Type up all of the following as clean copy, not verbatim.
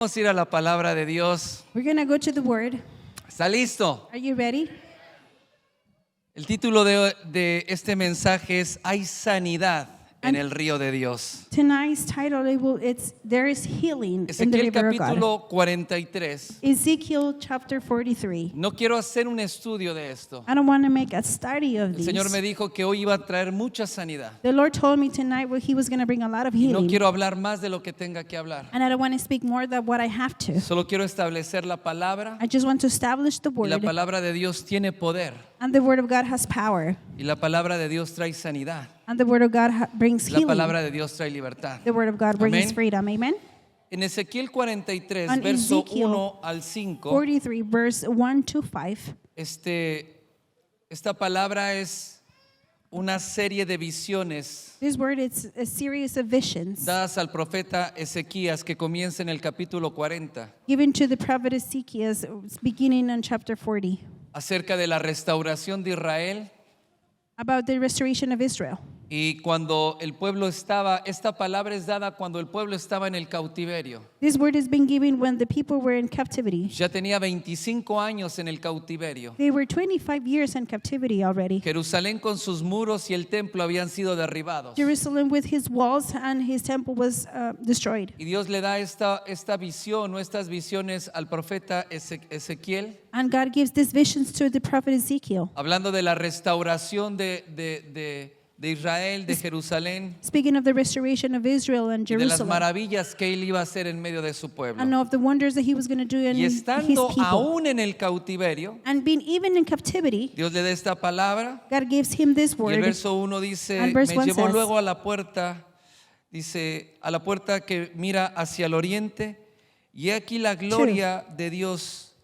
Vamos a ir a la palabra de Dios. We're going to go to the Word. ¿Está listo? Are you ready? El título de este mensaje es Hay sanidad en el río de Dios. Tonight's title, it's There is Healing in the Ezequiel River of God. capítulo 43. Ezekiel chapter 43. No quiero hacer un estudio de esto. I don't want to make a study of El these. Señor me dijo que hoy iba a traer mucha sanidad. The Lord told me tonight He was going to bring a lot of No healing. quiero hablar más de lo que tenga que hablar. And I don't want to speak more than what I have to. Solo quiero establecer la palabra. I just want to establish the Y la Word. palabra de Dios tiene poder. And the Word of God has power. Y la palabra de Dios trae sanidad. And the Word of God brings La healing. palabra de Dios trae libertad. The Word of God brings Amén. freedom. Amen. En Ezequiel 43, On verso Ezekiel 1 al 5, 43, verse 1 to 5. esta palabra es una serie de visiones This word is a series of visions dadas al profeta Ezequías que comienza en el capítulo 40 given to the prophet Ezekiel, beginning in chapter 40, acerca de la restauración de Israel. about the restoration of Israel. Y cuando el pueblo estaba, esta palabra es dada cuando el pueblo estaba en el cautiverio. This word has been given when the people were in captivity. Ya tenía 25 años en el cautiverio. They were 25 years in captivity already. Jerusalén con sus muros y el templo habían sido derribados. Jerusalem with his walls and his temple was destroyed. Y Dios le da esta visión o estas visiones al profeta Ezequiel, And God gives these visions to the prophet Ezekiel, hablando de la restauración de Israel, de Jerusalén, speaking of the restoration of Israel and y de las Jerusalem, maravillas que él iba a hacer en medio de su pueblo. and of the wonders that he was going to do in Y his estando people. aún en el cautiverio, And being even in captivity, Dios le da esta palabra. God gives him this Y el word. verso 1 dice, And verse me 1 llevó says, luego a la puerta, dice, a la puerta que mira hacia el oriente, y he aquí la gloria de Dios,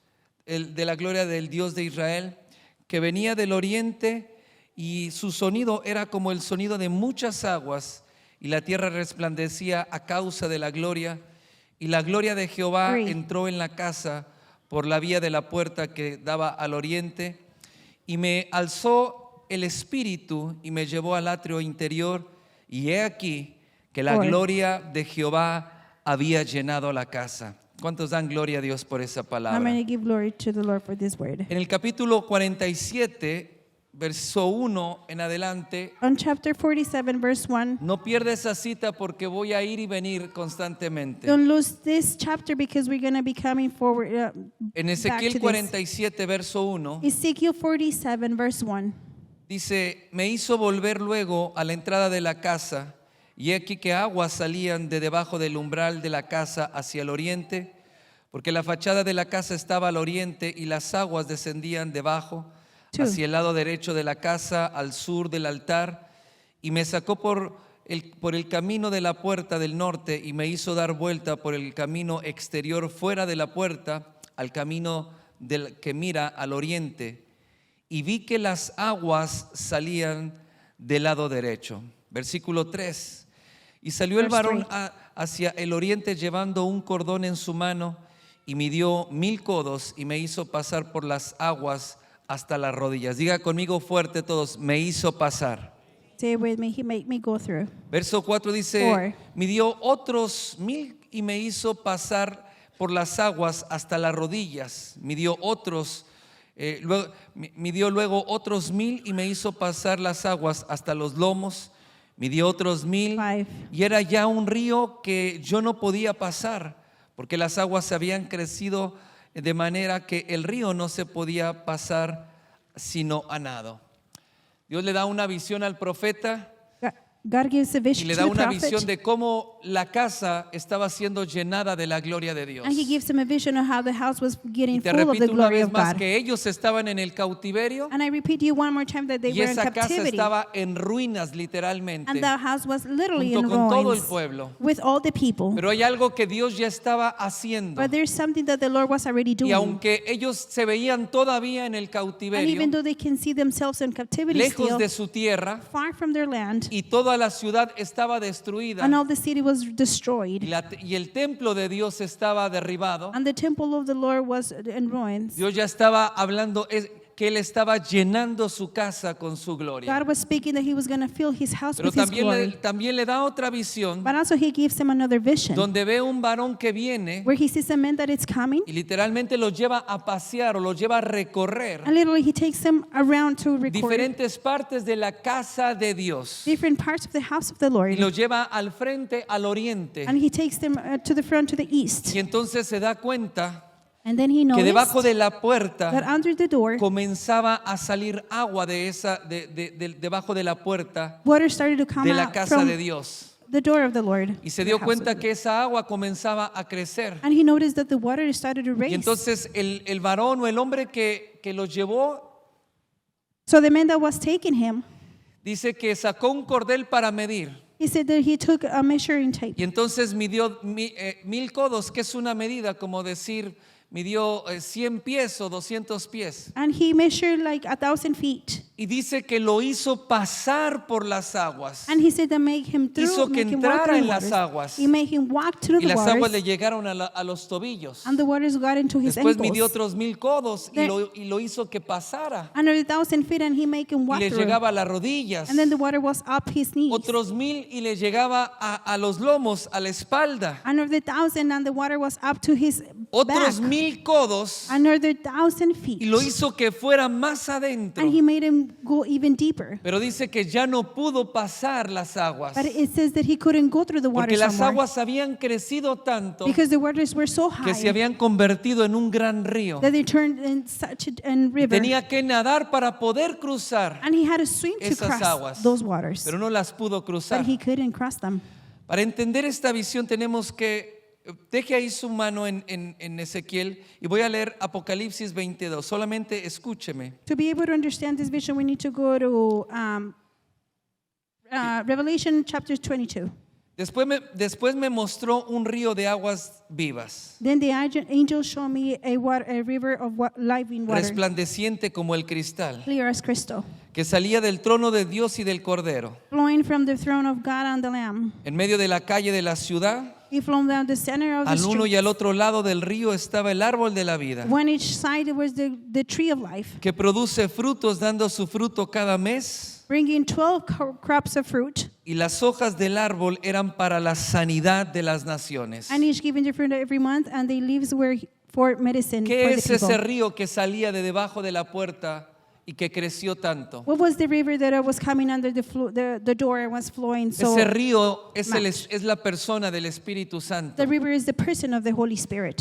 de la gloria del Dios de Israel, que venía del oriente, y su sonido era como el sonido de muchas aguas, y la tierra resplandecía a causa de la gloria, y la gloria de Jehová 3. entró en la casa por la vía de la puerta que daba al oriente, y me alzó el espíritu y me llevó al atrio interior, y he aquí que la 4. gloria de Jehová había llenado la casa. ¿Cuántos dan gloria a Dios por esa I'm palabra? going to give glory to the Lord for this word. En el capítulo 47, verso 1 en adelante, On chapter 47, verse 1, no pierda esa cita porque voy a ir y venir constantemente. don't lose this chapter because we're going to be coming forward En back to Ezequiel this. 47, verso 1, Ezekiel 47, verse 1. dice, me hizo volver luego a la entrada de la casa, y he aquí que aguas salían de debajo del umbral de la casa hacia el oriente, porque la fachada de la casa estaba al oriente, y las aguas descendían debajo, 2. hacia el lado derecho de la casa, al sur del altar, y me sacó por el camino de la puerta del norte, y me hizo dar vuelta por el camino exterior fuera de la puerta, al camino que mira al oriente, y vi que las aguas salían del lado derecho. Versículo 3. Y salió el Verse varón 3. hacia el oriente llevando un cordón en su mano, y midió 1000 codos, y me hizo pasar por las aguas hasta las rodillas. Diga conmigo fuerte todos, me hizo pasar. Say it with me, he made me go through. Verso 4 dice, 4. midió otros 1000 y me hizo pasar por las aguas hasta las rodillas. Midió luego otros 1000 y me hizo pasar las aguas hasta los lomos. Midió otros 1000 5. y era ya un río que yo no podía pasar, porque las aguas habían crecido de manera que el río no se podía pasar sino a nado. Dios le da una visión al profeta God gives a y vision le to da the una prophet. visión de cómo la casa estaba siendo llenada de la gloria de Dios. And he gives him a vision of how the house was getting Y te full of the repito una glory vez of más God. que ellos estaban en el cautiverio And I repeat to you one more time that they y were in esa casa captivity. estaba en ruinas literalmente, And the house was literally junto in con todo el ruins pueblo. with all the people. Pero hay algo que Dios ya estaba haciendo. But there's something that the Lord was already Y doing. aunque ellos se veían todavía en el And cautiverio, even though they can see themselves in captivity lejos still, de su tierra, far from their land, y toda la ciudad estaba destruida, and all the city was destroyed, y el templo de Dios estaba derribado, and the temple of the Lord was in ruins. Dios ya estaba hablando, que él estaba llenando su casa con su gloria. God was speaking that he was going to fill his house Pero with his glory. también le da otra visión But also he gives him another vision donde ve un varón que viene where he sees a man that is coming, y literalmente lo lleva a pasear o lo lleva a recorrer and literally he takes him around to record diferentes partes de la casa de Dios different parts of the house of the Lord. y lo lleva al frente, al oriente. And he takes them to the front, to the east. Y entonces se da cuenta And then he que debajo noticed de la that puerta under the door, comenzaba a salir agua debajo de la puerta water started to come de la out casa from de Dios. the door of the Lord. Y se the dio house of cuenta the que Lord. esa agua comenzaba a crecer. And he noticed that the water started to Y raise. entonces el varón o el hombre que lo llevó So the man that was taking him, dice que sacó un cordel para medir. he said that he took a measuring tape. Y entonces midió 1000 codos, que es una medida como decir, midió 100 pies o 200 pies. And he measured like 1,000 feet. Y dice que lo hizo pasar por las aguas. And he said that make him Hizo que make him walk entrara through en the las waters. aguas. He made him walk through Y the las aguas le waters. llegaron a los tobillos. And the waters got into his Después midió ankles. otros 1000 codos Then- y lo hizo que pasara. Under 1,000 feet, and he made him Y walk le through. llegaba a las rodillas. And then the water was up his knees. Otros 1000 y le llegaba a los lomos, a la espalda. Under the 1,000, and the water was up to his Otros back. 1000 codos Under the 1,000 feet. y lo hizo que fuera más adentro. And he made him go even deeper. Pero dice que ya no pudo pasar las aguas. But it says that he couldn't go through the Porque waters las anymore aguas habían crecido tanto because the waters were so que se high habían convertido en un gran río. that they turned in such a river. Tenía que nadar para poder cruzar, And he had to swim to esas cross aguas. those waters. pero no las pudo cruzar. But he couldn't cross them. Para entender esta visión tenemos que, deje ahí su mano en Ezequiel y voy a leer Apocalipsis 22. Solamente escúcheme. To be able to understand this vision, we need to go to Revelation chapter 22. Después me mostró un río de aguas vivas, Then the angel showed me a river of living water, resplandeciente como el cristal, clear as crystal, que salía del trono de Dios y del Cordero. flowing from the throne of God and the Lamb. En medio de la calle de la ciudad, He flowed down the center of the al uno street. y al otro lado del río estaba el árbol de la vida, One each side was the tree of life, que produce frutos dando su fruto cada mes, bringing 12 crops of fruit, y las hojas del árbol eran para la sanidad de las naciones. and each giving their fruit every month, and the leaves were for medicine ¿Qué for es the people. ese río que salía de debajo de la puerta y que creció tanto? What was the river that was coming under the door and was flowing so? Ese río es much. la persona del Espíritu Santo, The river is the person of the Holy Spirit.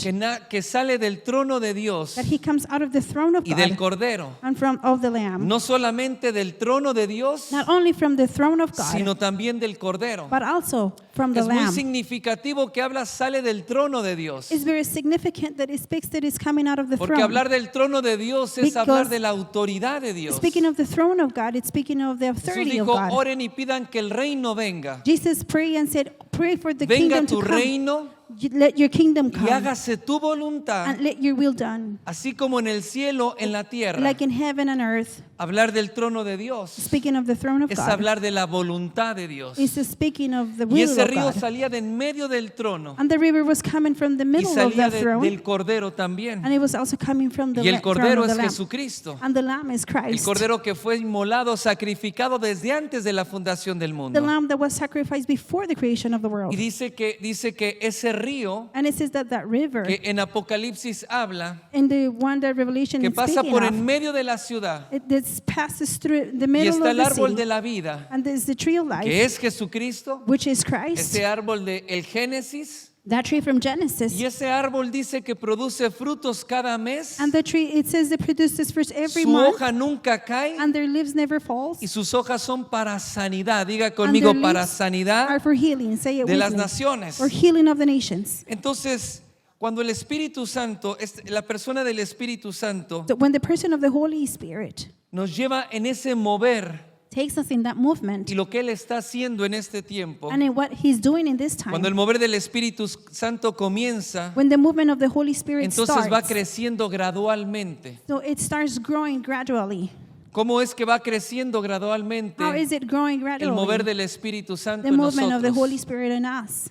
que sale del trono de Dios That he comes out of the throne of y del God Cordero. and of the Lamb. No solamente del trono de Dios, Not only from the throne of God, sino también del Cordero. but also from the Es muy Lamb. significativo que sale del trono de Dios. It's very significant that it speaks that it's coming out of the Porque throne. hablar del trono de Dios es Because hablar de la autoridad de Dios. Speaking of the throne of God, it's speaking of the Jesús authority of dijo, God. oren y pidan que el reino venga. Jesus prayed and said, pray for the Venga kingdom tu to come. reino Let your kingdom y come hágase tu voluntad, and let your will done, así como en el cielo, en la tierra. like in heaven and earth. Hablar del trono de Dios Speaking of the throne of es God, hablar de la voluntad de Dios. is speaking of the Y will ese of río God. salía de en medio del trono And the river was coming from the y middle of salía the throne, del Cordero también. and it was also coming from the Y el throne Cordero of the es Lamb. Jesucristo. And the Lamb is El Christ. Cordero que fue inmolado, sacrificado desde antes de la fundación del The mundo. Lamb that was sacrificed before the creation of the world. Y dice que ese río And it says that that river, que en Apocalipsis habla, in the one that Revelation que is pasa speaking por of, en medio de la ciudad, it this passes through the y middle está of el the árbol city, de la vida, and there's the tree of life, que es Jesucristo, which is Christ. ese árbol de el Génesis, That tree from Genesis. y ese árbol dice que produce frutos cada mes, And the tree, it says it produces fruit every su month, hoja nunca cae and their leaves never falls. y sus hojas son para sanidad. Diga And conmigo, their para leaves sanidad are for healing. Say it de with las me. naciones. Or healing of the nations. Entonces, cuando el Espíritu Santo, la persona del Espíritu Santo, So when the person of the Holy Spirit nos lleva en ese mover takes us in that movement, y lo que Él está haciendo en este tiempo, and in what He's doing in this time, cuando el mover del Espíritu Santo comienza, when the movement of the Holy Spirit entonces va starts, creciendo gradualmente. so it starts growing gradually. ¿Cómo es que va creciendo gradualmente How is it growing el mover gradually? del Espíritu Santo The en movement of the nosotros? Holy Spirit in us.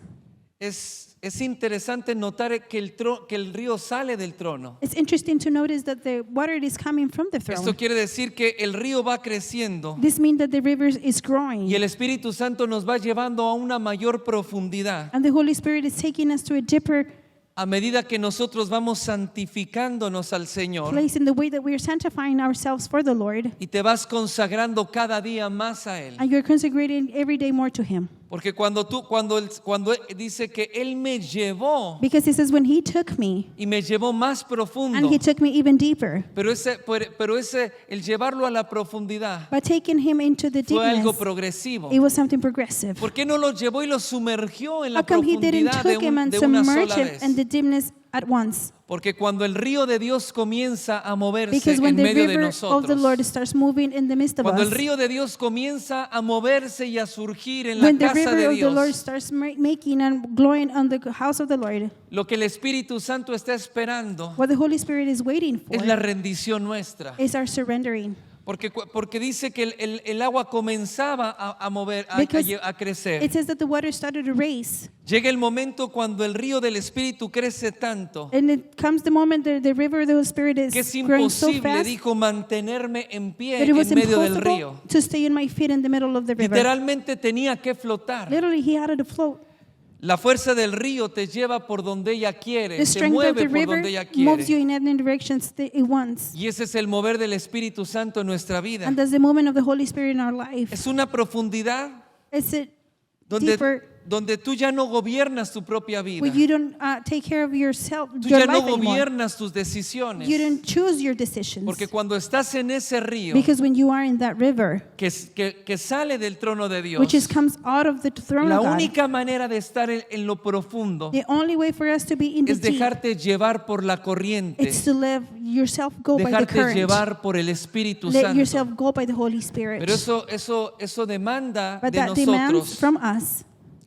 es interesante notar que el río sale del trono. It's interesting to notice that the water is coming from the throne. Esto quiere decir que el río va creciendo This means that the river is growing. y el Espíritu Santo nos va llevando a una mayor profundidad And the Holy Spirit is taking us to a deeper a medida que nosotros vamos santificándonos al Señor place in the way that we are sanctifying ourselves for the Lord. y te vas consagrando cada día más a Él. And you're consecrating every day more to Him. Porque cuando Él dice que Él me llevó Because He says, when He took me, y me llevó más profundo, and He took me even deeper, pero el llevarlo a la profundidad by taking Him into the fue algo deepness, progresivo. it was something progressive. ¿Por qué no lo llevó y lo sumergió en How la come He didn't profundidad took Him and de una submerge sola Him in vez? the deepness at once? Porque cuando el río de Dios comienza a moverse Because when en the medio de river of the Lord nosotros, starts moving in the midst of cuando el us, río de Dios comienza a moverse y a surgir en la when the casa river de of the Lord Dios, starts making and glowing on the house of the Lord, lo que el Espíritu Santo está esperando what the Holy Spirit is waiting for es la rendición nuestra. is our surrendering. Porque dice que el agua comenzaba a mover, Because a crecer. it says that the water started to raise. Llega el momento cuando el río del Espíritu crece tanto And it comes the moment that the river of the Holy Spirit que is es growing so imposible, fast dijo, mantenerme en pie that it was en medio del impossible río. to stay in my feet in the middle of the river. Literalmente tenía que flotar. Literally, he had to float. La fuerza del río te lleva por donde ella quiere, The te strength of mueve the por river donde ella moves you quiere. in any directions that it wants. Y ese es el mover del Espíritu Santo en nuestra vida. And that's the movement of the Holy Spirit in our life. Es una profundidad It's a deeper donde tú ya no gobiernas tu propia vida. where you don't take care of yourself, Tú your ya no life anymore. gobiernas tus decisiones. You don't choose your decisions. Porque cuando estás en ese río Because when you are in that river, que sale del trono de Dios, which comes out of the throne la of God, única manera de estar en lo profundo the only way for us to be in the es deep, dejarte llevar por la corriente, it's to let yourself go by the dejarte current. llevar por el Espíritu Let Santo. yourself go by the Holy Spirit. Pero eso demanda But de that demands nosotros from us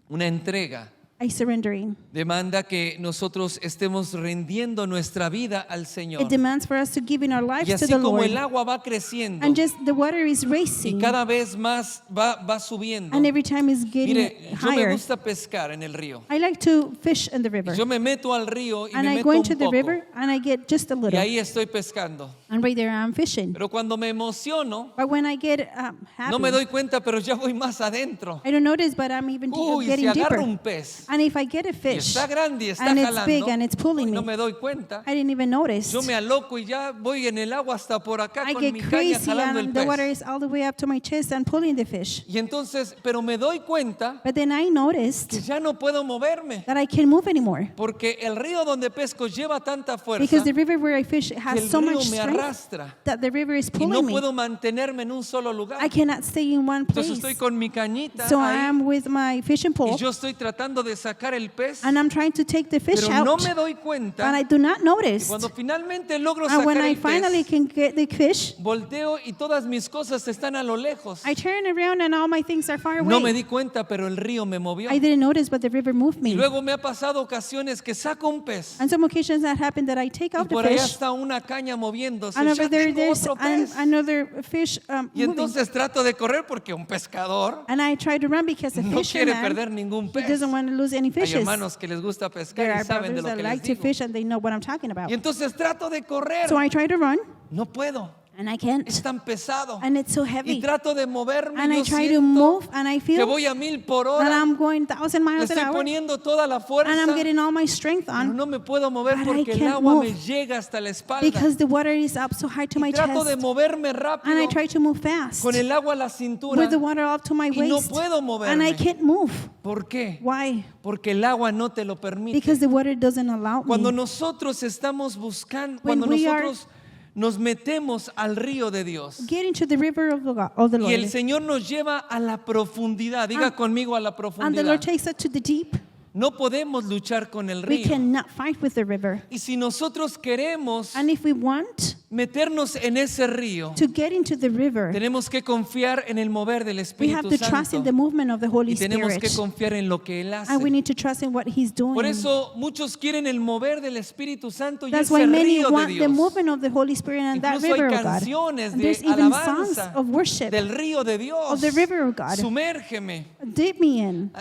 una entrega. a surrendering. Demanda que nosotros estemos rindiendo nuestra vida al Señor. It demands for us to give in our lives Y to así the como Lord. el agua va creciendo And just the water is y racing. cada vez más va subiendo. And every time it's getting Mire, yo me higher. gusta pescar en el río. I like to fish in the river. Yo me meto al río y And me I meto go un into the poco. river and I get just a Y little. ahí estoy pescando. And right there I'm fishing. Pero cuando me emociono, But when I get happy, no me doy cuenta, pero ya voy más adentro. I don't notice, but I'm even Uy, si getting agarro deeper. un pez And if I get a y fish, está grande y está and it's jalando, big and it's pulling uy, no me, me doy cuenta. I didn't even notice. Yo me aloco y ya voy en el agua hasta por acá I con get mi caña crazy jalando el and the water pez. is all the way up to my chest and pulling the fish. Y entonces, pero me doy cuenta But then I noticed que ya no puedo moverme. that I can't move anymore. Porque el río donde pesco lleva tanta fuerza Because the river where I fish que has el so río much me strength arrastra that the river is y no pulling me. puedo mantenerme en un solo lugar. I cannot stay in one Entonces place. estoy con mi cañita So I ahí am with my fishing y pole yo estoy tratando de sacar el pez, and I'm trying to take the fish pero out. no me doy And cuenta. I do not Y notice. cuando finalmente logro And when sacar I el finally pez, can get the fish, volteo y todas mis cosas están a lo lejos. I turn around and all my things are far No me away. di cuenta, pero el río me movió. I didn't notice, but the river moved Y me. luego me ha pasado ocasiones que saco un pez And some occasions that happened that I take y out the por allá fish, está una caña moviéndose. and Ya over there tengo there's otro pez. another fish Y moving. entonces trato de correr porque un pescador And I try to run because a no quiere fisherman, perder ningún he pez. doesn't want to lose any Hay fishes. hermanos que les gusta There pescar y are saben de brothers lo that que like les to digo. fish and they know what I'm talking about. Y entonces trato de correr. So I try to run, No puedo. and I can't. Es tan pesado. And it's so Y heavy. trato de moverme. And Yo I try to siento move, and I que feel voy a 1000 por that hora. I'm going 1,000 Le miles an estoy hour, poniendo toda la fuerza. and I'm getting all my strength Pero on no me puedo mover but I porque el can't agua me move llega hasta la espalda. because the water is up so high to my Y trato de chest. moverme And rápido I try to move fast con el agua a la cintura. with the water up to my Y no waist. puedo And I moverme. can't move. ¿Por qué? Why? Porque el agua no te lo permite. Because the water doesn't allow Cuando me. nosotros estamos buscando, When cuando we are- nosotros nos metemos al río de Dios Get into the river of the y el Lord. Señor nos lleva a la profundidad, diga conmigo a la And the profundidad. Lord takes us to the deep. No podemos luchar con el We río. cannot fight with the river. Y si nosotros queremos And if we want meternos en ese río, To get into the river, tenemos que confiar en el mover del we Espíritu have to trust in Santo the movement of the Holy y tenemos Spirit. que confiar en lo que Él hace. And we need to trust in what He's doing. Por eso muchos quieren el mover del Espíritu Santo y That's ese why many río de want the Dios. movement of the Holy Spirit and that Incluso river hay of God. canciones And de there's even songs alabanza of worship del río de Dios. of the river of God. Sumérgeme. Dip me in.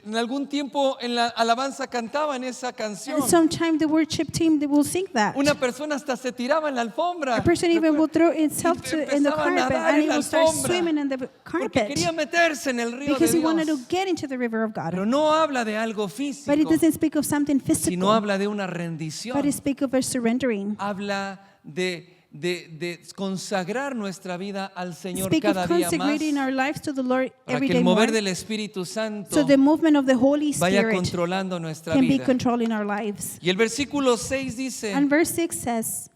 En algún tiempo en la alabanza cantaban esa canción. And sometime the worship team, they will sing that. Una persona hasta se tiraba en la alfombra. A person even will throw itself in the Empezaba a carpet nadar and en he la will start alfombra, swimming in the Porque carpet quería meterse en el río de because he wanted to Dios. get into the river of Pero God. no habla de algo But it físico, doesn't speak of something sino physical, habla de una but rendición. it speaks of a surrendering. Habla de consagrar nuestra vida al Señor Speak of cada día más, consecrating our lives to the Lord para every que day el more. mover del Espíritu Santo So the movement of the Holy vaya Spirit controlando nuestra can be vida. controlling our lives. Y el versículo 6 dice, And verse 6 says,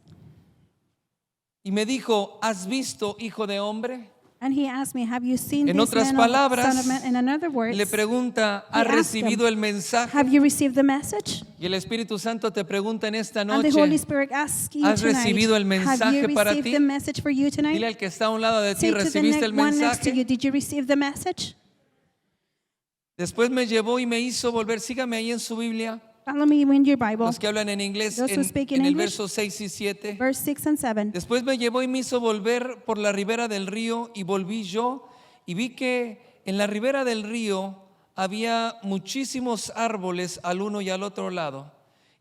y me dijo, ¿has visto, hijo de hombre? and he asked me, have you seen En this otras man palabras, son of man? In another words, Le pregunta, he ¿has asked recibido him, el mensaje? have you received the message? Y el Espíritu Santo te pregunta en esta And the Holy noche, Spirit asks you ¿has tonight, recibido el have mensaje you para received ti? the message for you tonight? dile al que está a un lado de ti, Say to the ¿recibiste el one next to you, mensaje? did you receive the message? Después me llevó y me hizo volver, sígame ahí en su Biblia, Follow me in your Bible, los que hablan en inglés, Those who speak in en el English. verso 6 y 7. verse 6 and 7. Después me llevó y me hizo volver por la ribera del río y volví yo y vi que en la ribera del río había muchísimos árboles al uno y al otro lado.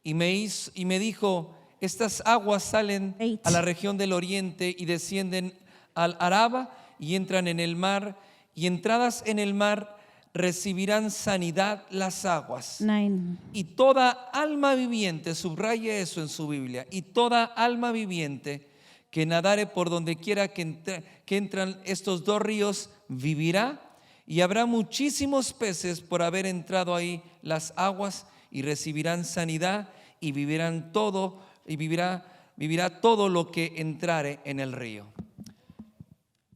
Y me dijo, estas aguas salen a la región del oriente y descienden al Araba y entran en el mar, y entradas en el mar recibirán sanidad las aguas. 9. Y toda alma viviente, subraye eso en su Biblia, y toda alma viviente que nadare por donde quiera que entran estos dos ríos vivirá, y habrá muchísimos peces por haber entrado ahí las aguas, y recibirán sanidad y vivirán todo, y vivirá todo lo que entrare en el río.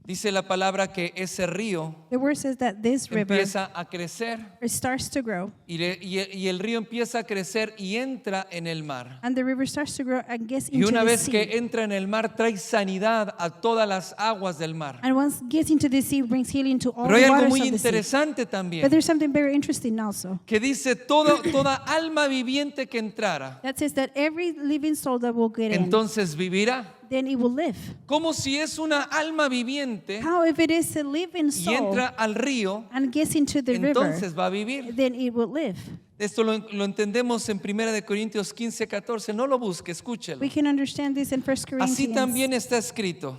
Dice la palabra que ese río The word says that this river empieza a crecer starts to grow, y el río empieza a crecer y entra en el mar. and the river starts to grow and gets Y into una the vez sea. que entra en el mar trae sanidad a todas las aguas del mar. And once it gets into the sea, it brings healing to all Pero hay the algo waters muy of the sea. interesante But también, there's something very interesting also. que dice toda alma viviente que entrara, That says that every living soul that will get in, entonces vivirá. then it will live. Como si es una alma viviente How if it is a living y soul entra al río, and gets into the river, entonces va a vivir. then it will live. Esto lo entendemos en 1 de Corintios 15, 14. No lo busque, escúchelo. We can understand this in 1 Así Corinthians. también está escrito.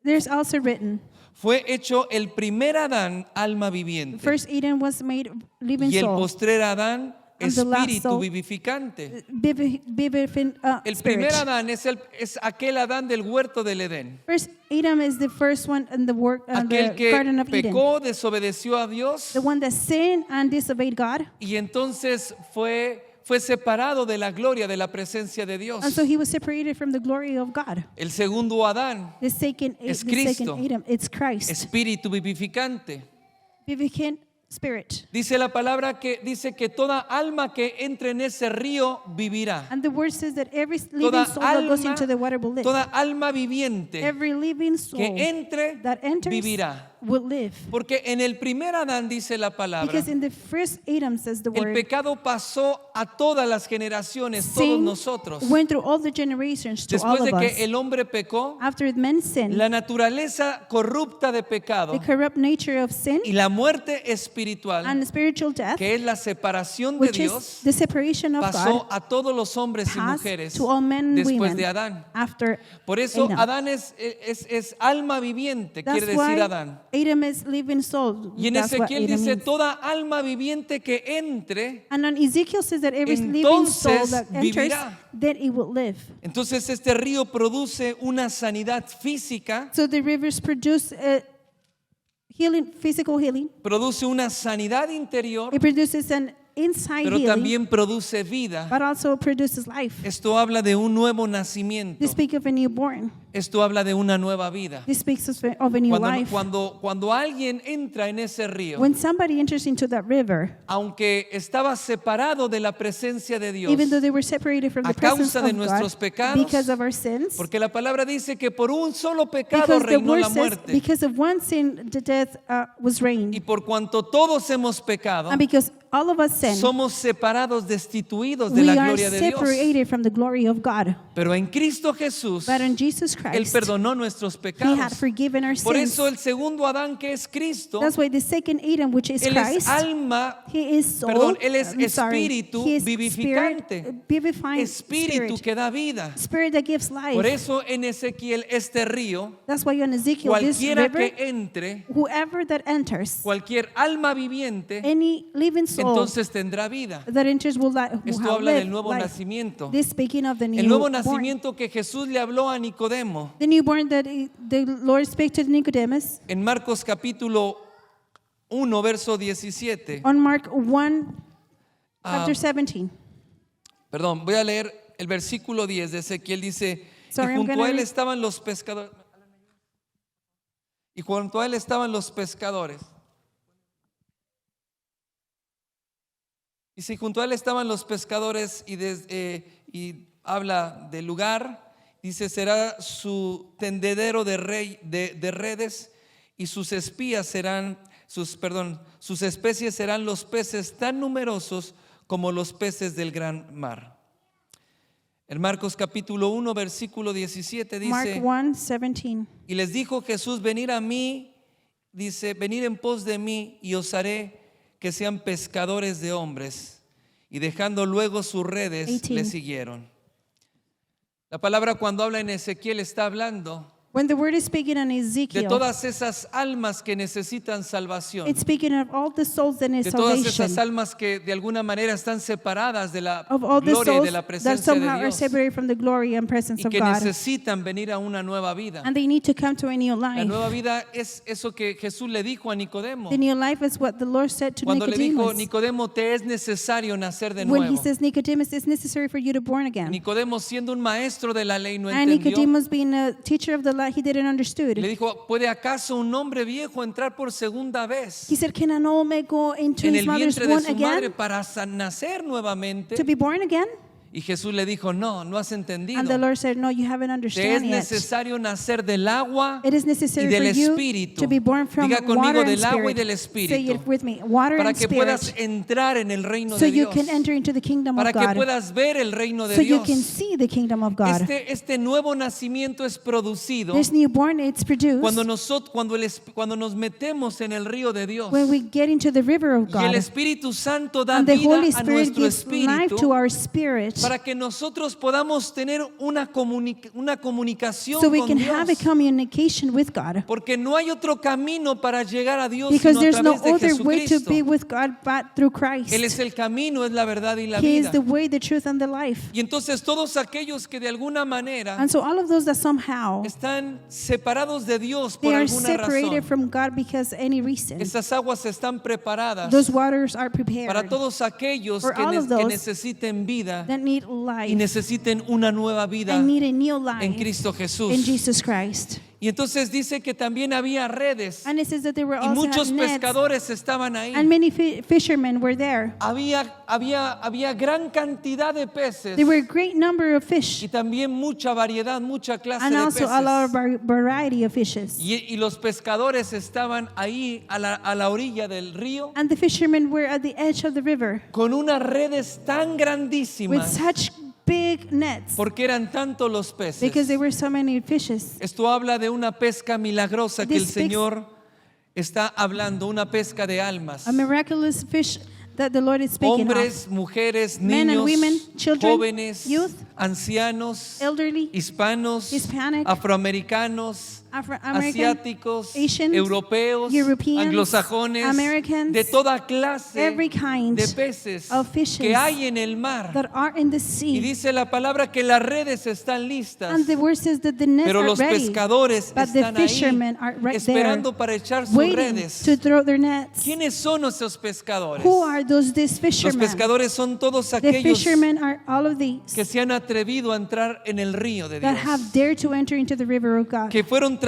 There's also written, Fue hecho el primer Adán alma viviente first Eden was made living y el soul, postrer Adán And the last espíritu soul, vivificante. vivifying El spirit. primer Adán es aquel Adán del huerto del Edén. First Adam is the first one in the Aquel the Garden que of Eden. pecó, desobedeció a Dios The one that sinned and disobeyed God. y entonces fue separado de la gloria de la presencia de Dios. And so he was separated from the glory of God. El segundo Adán, The second Es the second Cristo. Adam, it's Christ. espíritu vivificante. Vivificant spirit. Dice la palabra que dice que toda alma que entre en ese río vivirá. And the word says that every living Toda soul that goes into the water will live. toda alma viviente Every living soul que entre that enters vivirá. will live. Porque en el primer Adán dice la palabra, Because in the first Adam says the el word, pecado pasó a todas las generaciones, todos sin nosotros. went through all the generations to all Después de of us. que el hombre pecó, After men sinned, la naturaleza corrupta de pecado the corrupt nature of sin y la muerte espiritual, and spiritual death, que es la separación de which Dios, is the separation of pasó God, a todos los hombres y passed mujeres to all men and después women de Adán. after Por eso Adam. Adán es alma viviente, That's quiere why decir Adán. Adam is living soul. Y en That's what Ezequiel Adam dice, means. toda alma viviente que entre. And on Ezekiel says that every living soul Entonces that enters, vivirá. then it will live. Entonces este río produce una sanidad física, So the rivers produce healing, physical healing. produce una sanidad interior, It produces an inside pero healing, también produce vida. but also produces life. Esto habla de un nuevo nacimiento. They speak of a newborn. Esto habla de una nueva vida. This speaks of a new life. Cuando alguien entra en ese río, When somebody enters into that river, aunque estaba separado de la presencia de Dios, even though they were separated from a the presence causa de of nuestros God pecados, because of our sins, porque la palabra dice que por un solo pecado because the reinó word la says, muerte, because of one sin, the death was y reigned. por cuanto todos hemos pecado, And because all of us sin, somos separados, destituidos de we la are gloria de Dios. separated from the glory of God. Pero en Cristo Jesús, But in Jesus Él Christ, perdonó nuestros He pecados. had forgiven our Por sins. eso el segundo Adán, que es Cristo, That's why the second Adam, which is Él es Christ, alma, He is soul. perdón, Él es I'm sorry, espíritu He is vivificante, spirit, vivifying espíritu spirit, que da vida. spirit that gives life. Por eso en Ezequiel, este río, That's why on Ezekiel, this cualquiera river, que entre, whoever that enters, cualquier alma viviente, any living soul entonces tendrá vida. that enters will Esto have habla del lived nuevo life. nacimiento. This speaking of the El nuevo newborn. nacimiento que Jesús le habló a Nicodemo The newborn that the Lord spake to Nicodemus en Marcos capítulo 1, verso 17. on Mark 1, Ah, chapter 17. Perdón, voy a leer el versículo 10 de Ezequiel. Dice, Sorry, y I'm junto gonna a él read- estaban los pescadores. Y junto a él estaban los pescadores. Dice, y junto a él estaban los pescadores y habla del lugar. Dice, será su tendedero de redes y sus espías serán, sus especies serán los peces tan numerosos como los peces del gran mar. En Marcos capítulo 1, versículo 17 Mark dice, 1, 17. y les dijo Jesús, venid a mí, dice, venid en pos de mí y os haré que sean pescadores de hombres. Y dejando luego sus redes, 18. le siguieron. La palabra cuando habla en Ezequiel está hablando When the word is speaking on de Ezekiel, todas esas almas que necesitan salvación, it's speaking of all the souls that need de todas salvation, esas almas que de alguna manera están separadas de la of all the gloria y souls de la that presencia somehow de are Dios separated from the glory and presence y of que God. necesitan venir a una nueva vida. And they need to come to a new La life. nueva vida es eso que Jesús le dijo a Nicodemo. The new life is what the Lord said to Cuando le dijo, Nicodemus. Nicodemo, te es necesario nacer de When he nuevo. says, Nicodemus, it's necessary for you to born again. Nicodemo, siendo un maestro de la ley, no And entendió. Nicodemus, being a teacher of the law, he didn't understood. Le dijo, ¿puede acaso un hombre viejo entrar por segunda vez He said, can an old man go into en his el mother's vientre de womb su madre again para nacer nuevamente? to be born again? Y Jesús le dijo, no has entendido. And the Lord said, no, you haven't Te es understood yet. necesario nacer del agua It is y necessary del for you espíritu. to be born from Diga conmigo, water and del agua y spirit. del Say espíritu. it with me, water Para and que puedas spirit. entrar en el reino So de you Dios. can enter into the kingdom Para of que God. puedas ver el reino de So you Dios. can see the kingdom of God. Este nuevo nacimiento es producido This newborn, it's produced cuando nos metemos en el río de Dios. when we get into the river of Y el God. Espíritu Santo da And the vida Holy a Spirit nuestro gives life to espíritu our spirit para que nosotros podamos tener una comunicación so we con can have a Dios. communication with God. Porque no hay otro camino para llegar a Dios Because sino a there's no través de other way to Jesucristo. be with God but through Christ. Él es el camino, es la verdad y la He is vida. the way, the truth, and the life. Y entonces todos aquellos que de alguna manera And so all of those that somehow están separados de Dios they por are alguna separated razón, from God because any reason. esas aguas están preparadas Those waters are para prepared todos aquellos for que, all of que those necesiten vida that need y life necesiten una nueva vida and need a new en life Cristo Jesús. in Jesus Christ. Y entonces dice que también había redes And it says that there were y also muchos nets, pescadores estaban ahí. and many fishermen were there. Había gran cantidad de peces There were a great number of y fish también mucha variedad, mucha clase and de also a lot peces. of variety of fishes. Y los pescadores estaban ahí a la orilla del río And the fishermen were at the edge of the river con unas redes tan with grandísimas such big nets porque eran tantos los because peces. there were so many fishes. Esto habla de una pesca milagrosa que el This speaks- Señor está hablando, una pesca de almas. A miraculous fish that the Lord is speaking of. Hombres, mujeres, Men and niños, women, children, jóvenes, youth, ancianos, elderly, hispanos, Hispanic, afroamericanos, Afro-American, asiáticos, Asians, europeos, Europeans, anglosajones, Americans, de toda clase every kind de peces of fishes que hay en el mar. that are in the Y sea. dice la palabra que las redes están listas, And the word says that the nets pero are los ready, pescadores but the están ahí fishermen are right there, esperando para echar sus waiting redes. to throw their nets. ¿Quiénes son esos pescadores? Who are these Los fishermen? pescadores son todos The aquellos fishermen are all of these que se han atrevido a entrar en el río de that Dios, have dared to enter into the river of God. que fueron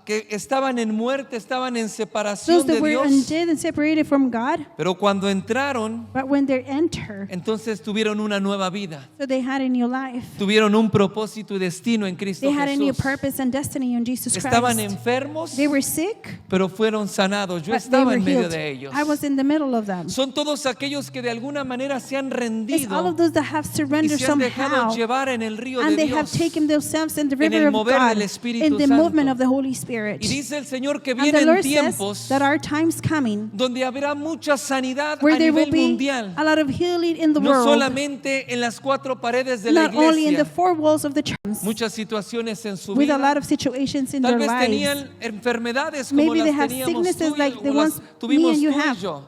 que estaban en muerte, estaban en Those separación that de were Dios, dead and separated from God, pero cuando entraron, but when they enter, entonces tuvieron una nueva vida, so they had a new life. tuvieron un propósito y destino en Cristo They had a new Jesús. purpose and destiny in Jesus Estaban Christ. enfermos, They were sick, pero fueron sanados. Yo but they estaba were en medio healed. de ellos. I was in the middle of them. Son todos aquellos que de alguna manera se han It's all rendido of those that have y surrendered se han dejado somehow, llevar en el río de and they have Dios. taken themselves in the en el river of mover God, del Espíritu in the Santo. movement of the Holy Spirit. Y dice el Señor que And the vienen Lord says tiempos that our time's coming donde habrá mucha sanidad where a there will nivel be mundial, a lot of healing in the no world, solamente en las cuatro paredes de la not only in the iglesia. four walls of the church, Muchas situaciones en su with a lot vida. of situations in Tal their vez lives. tenían enfermedades como Maybe las they have teníamos sicknesses tú y- like the o las ones me tuvimos and you tú y have. yo.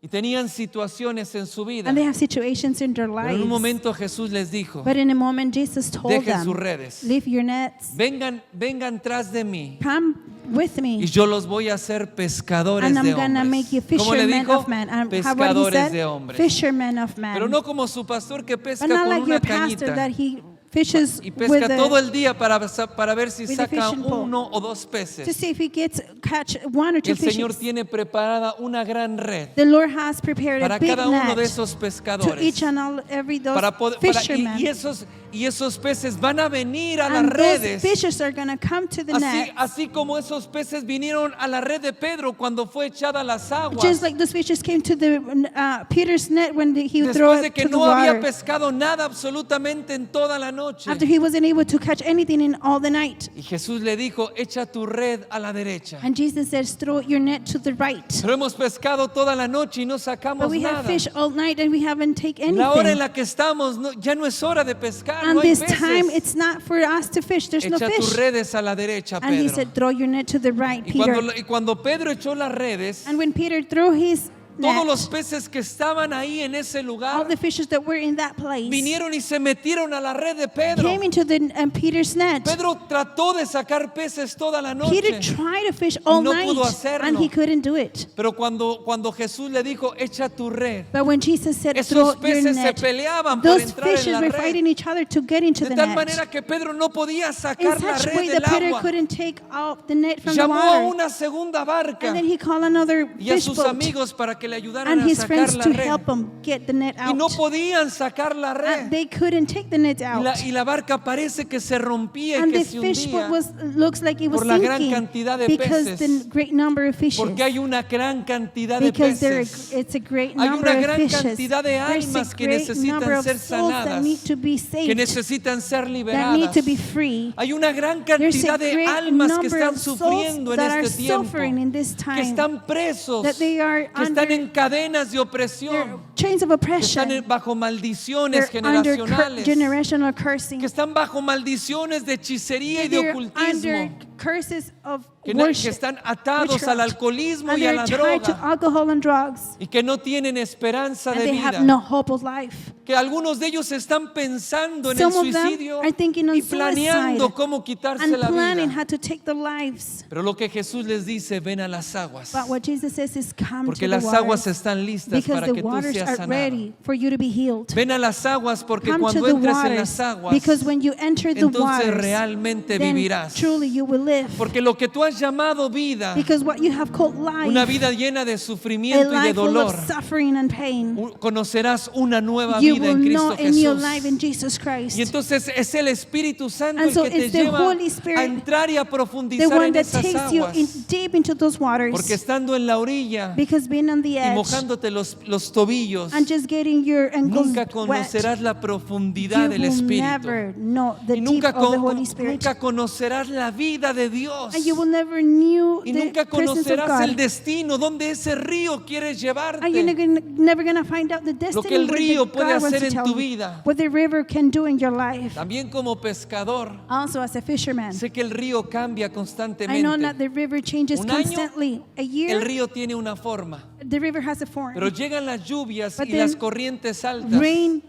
Y tenían situaciones en su vida. And they have situations in their Pero en lives. un momento Jesús les dijo, But in a moment, Jesus told dejen sus them, redes, leave your nets, vengan tras de mí come with me, y yo los voy a hacer pescadores and I'm de going to make you hombres. ¿Cómo le fishermen dijo? of men. And what he Pescadores de said, hombres. fishermen of men. Pero no como su pastor que pesca But not con like una your pastor that cañita he fishes y with pesca todo the, el día para ver si with the saca fishing pole. uno o dos to peces. see if he gets catch one or two El Señor fishes. tiene preparada una gran red The Lord has prepared para a big cada uno de net esos to pescadores. each and all, every those Para fishermen. y esos peces van a venir a las And those redes. fishes are going to come to the net. Así como esos peces vinieron a la red de Pedro cuando fue echada a las aguas. Just like those fishes came to the Peter's net when he would throw Después de it que to the no había water. pescado nada absolutamente en toda la noche. After he wasn't able to catch anything in all the night. Y Jesús le dijo, echa tu red a la derecha. And Jesus says, throw your net to the right. Pero hemos pescado toda la noche y no But sacamos we have nada. fished all night and we haven't taken La hora en anything. la que estamos ya no es hora de pescar, And no hay this time, peces. it's not for us to fish. There's no Echa tus fish. redes a la derecha, And he Pedro. said, throw your net to the right, Y Peter. cuando Pedro echó las redes, And when Peter threw his todos los net, peces que estaban ahí en ese all lugar the fishes that were in that place vinieron y se metieron a la red de Pedro. came into the Peter's net. Pedro trató de sacar peces toda la Peter noche, tried to fish all no night pudo hacerlo. and he couldn't do it. pero cuando Jesús le dijo, echa tu red, But when Jesus said, throw esos your peces se net, peleaban por those entrar en fishes la were red. fighting each other to get into De the tal net. manera que Pedro no podía In sacar la such a red way del that Peter agua. couldn't take out the net from the Llamó a water. una segunda barca And then he called another y a fish sus boat amigos para que le ayudaran and a his sacar friends la to red. help him get the net Y out. no podían sacar la red. They couldn't take the net out. Y la barca parece que se rompía y And que the se fish hundía. boat looks like it was por la gran sinking cantidad de because peces. the great number of fishes. Porque hay una gran cantidad de Because peces. it's a great Hay number una of gran fishes. cantidad de There's almas a que great number necesitan of ser souls that sanadas, need to be que saved, necesitan ser that need liberadas. to be free. Hay una gran There's a cantidad de great almas que number están of souls sufriendo en that are este tiempo, suffering in this que time, están presos, that they are que están under en cadenas de their opresión, chains of que oppression. están bajo maldiciones They're under generacionales, generational cursing. que están bajo maldiciones de hechicería y de They're under ocultismo, curses of que worship, están atados witchcraft, al alcoholismo and y a they're la tied to droga alcohol and drugs, y que no tienen esperanza and de they have vida. no hope of life. Que algunos de ellos están pensando en el Some of them suicidio are thinking on y planeando suicide cómo quitarse and la planning vida. how to take their lives. Pero lo que Jesús les dice, ven a las aguas, But what Jesus says is come porque to the las aguas waters, están listas because para the que tú waters seas are sanado. ready for you to be healed. Ven a las aguas porque Come to cuando the entres en waters, las aguas, because when you enter the entonces waters, realmente then vivirás. truly you will live. Porque lo que tú has llamado vida, Because what you have called life, una vida llena de a sufrimiento y de life full dolor, of suffering and pain, conocerás una nueva you vida will en know Cristo a new Jesús. life in Jesus Christ. Y entonces es el Espíritu Santo And el so que te it's the lleva Holy Spirit, a entrar y a the profundizar one en that esas takes you aguas. deep into those waters. Porque estando en la orilla Because being on the y edge mojándote los tobillos, and just getting your ankles nunca wet, conocerás la you profundidad del will Espíritu. never know the Y deep nunca, of the Holy Spirit. nunca conocerás la vida de Dios. And you will never never knew Y the nunca presence of conocerás el God. destino donde ese río quiere And you're llevarte. never going to find out the destiny el where río the puede God wants hacer to en tell tu you, vida. what the river can do in your life. También como pescador, Also, as a fisherman, sé que el río cambia I know that constantemente. the river changes Un año, constantly. A El year, río tiene una forma, the river has a form. pero llegan las lluvias But y las then corrientes altas. Rain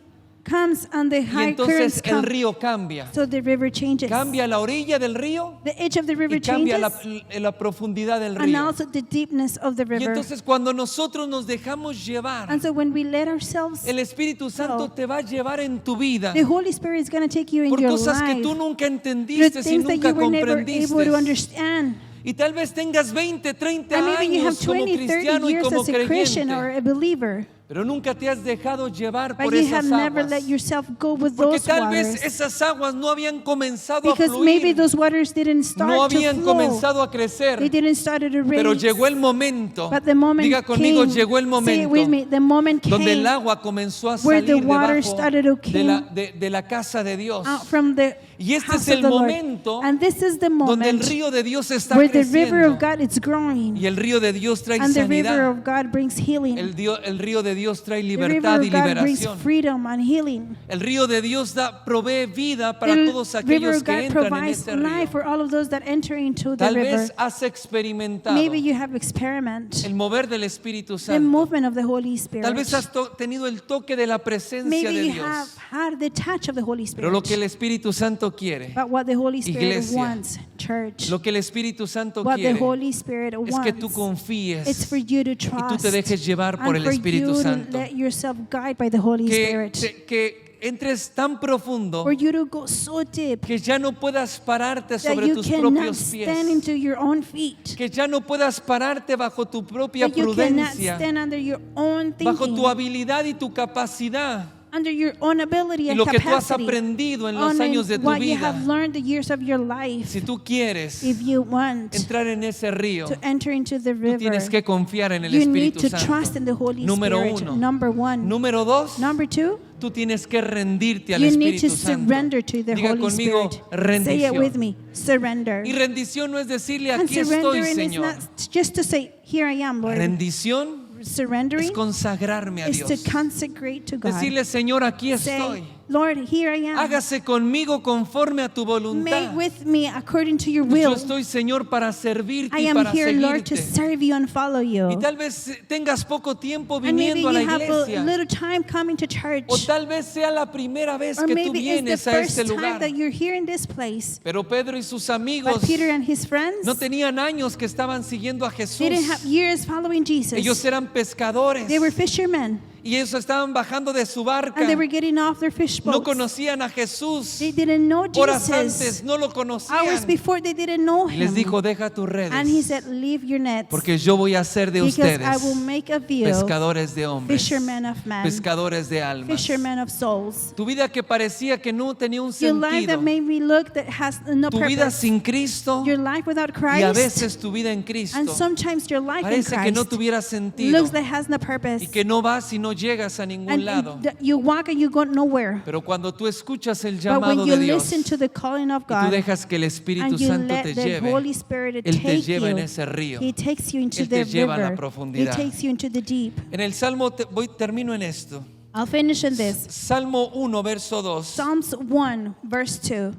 comes and the Y high currents entonces el come. río cambia. So the river changes. Cambia la orilla del río The edge of the river y cambia changes, la profundidad del and río. also the deepness of the Y river. entonces cuando nosotros nos dejamos llevar, And so when we let ourselves, el Espíritu Santo So, te va a llevar en tu vida the Holy Spirit is going to take you in por your cosas que life tú nunca through entendiste y things that nunca you were never able to comprendiste. understand. Y tal vez tengas 20, 30 And maybe you have años como 20, 30 cristiano y years como as a Christian or creyente, a believer, pero nunca te has dejado llevar but por you have esas never aguas. let yourself go with Porque those tal vez waters. esas aguas no habían comenzado a Because maybe fluir, those waters didn't start no to habían flow. comenzado a They crecer, didn't start to pero raise. llegó el momento, But the moment diga conmigo, came, llegó el say it with me, momento the moment donde el came agua comenzó a where the salir water debajo started to de la casa de Dios. out from the Y este house es el of the Lord. momento And this is the donde el moment río de Dios está where the river of creciendo God is growing. y el río de Dios trae And the river sanidad. of God brings healing. El río de Dios trae The river libertad y of God brings liberación. freedom and healing. El río de Dios provee vida para The todos river aquellos of que God entran en provides ese life río. for all of those that enter into the Tal river. vez has experimentado Maybe you have experiment el mover del Espíritu the Santo. movement of the Holy Spirit. Tal vez has tenido el toque de la presencia Maybe de you have Dios. had the touch of the Holy Pero lo que el Spirit. Espíritu Santo quiere, But what the Holy Spirit Iglesia, wants, church, lo que el Espíritu Santo what the quiere Holy Spirit es que tú wants, confíes it's for you to y tú trust te dejes llevar por and el for Espíritu you Santo. to let yourself guide by the Holy Spirit. Que entres tan profundo For you to go so deep que ya no puedas pararte that sobre you tus cannot propios stand pies. into your own feet. Que ya no puedas pararte bajo tu propia That you cannot prudencia, stand under your own bajo thinking, tu habilidad y tu capacidad under your own ability y and lo que tú has capacity, aprendido en los on años de tu what you have vida. learned the years of your life. Si tú quieres If you want entrar en ese río, to enter into the tú river, tienes que confiar en el you need Espíritu to trust in the Santo. Holy Número Spirit. uno. Number one. Número dos, Number two, tú tienes que rendirte al you need to Espíritu Santo. surrender to the Diga Holy conmigo, Spirit. Say it with rendición. me. Surrender. Y rendición no es decirle, And aquí estoy, surrendering is Señor. not just to say, here I am, Lord. Rendición es Surrendering consagrarme a is Dios. to consecrate to God. Decirle, Señor, aquí estoy. Say, Lord, here I am. Hágase conmigo conforme a tu voluntad. Make with me according to your Yo will. estoy, Señor, para servirte I y am para here, Lord, to seguirte. serve you and follow you. Y tal vez tengas poco tiempo And maybe viniendo a you la have a iglesia. little time coming to church. O tal vez sea la primera vez Or que tú maybe it's vienes the a first este time lugar. that you're here in this place. Pero Pedro y sus But amigos Peter and his friends, no tenían años que estaban siguiendo a Jesús. they didn't have years following Jesus. Ellos eran pescadores They were fishermen, y ellos estaban bajando de su barca. and they were getting off their fish No boats. conocían a Jesús. They didn't know Horas Jesus. antes no lo Hours conocían. before, they didn't know Y les him. dijo, deja tus And he redes, said, leave your nets, porque yo voy a hacer de because ustedes I will make of you pescadores de hombres, fishermen of men, pescadores de almas. fishermen of souls. Tu vida que parecía que no tenía un Your life that sentido, made me look that has no tu vida purpose. sin Cristo Your life without y a Christ, veces tu vida en Cristo and sometimes your life in parece que no Christ tuviera sentido looks that has no purpose. y que no vas y no llegas a ningún And lado. you walk and you go nowhere. Pero cuando tú escuchas el But llamado when you de Dios listen to the calling of y tú God dejas que el Espíritu and you Santo let te the lleve, Holy Spirit Él te take lleva en you, ese río. He takes you into Él te the lleva a la river. He profundidad. takes you into the deep. En el Salmo, termino en esto. I'll finish in this. Salmo 1, verso 2. Psalms 1, verse 2.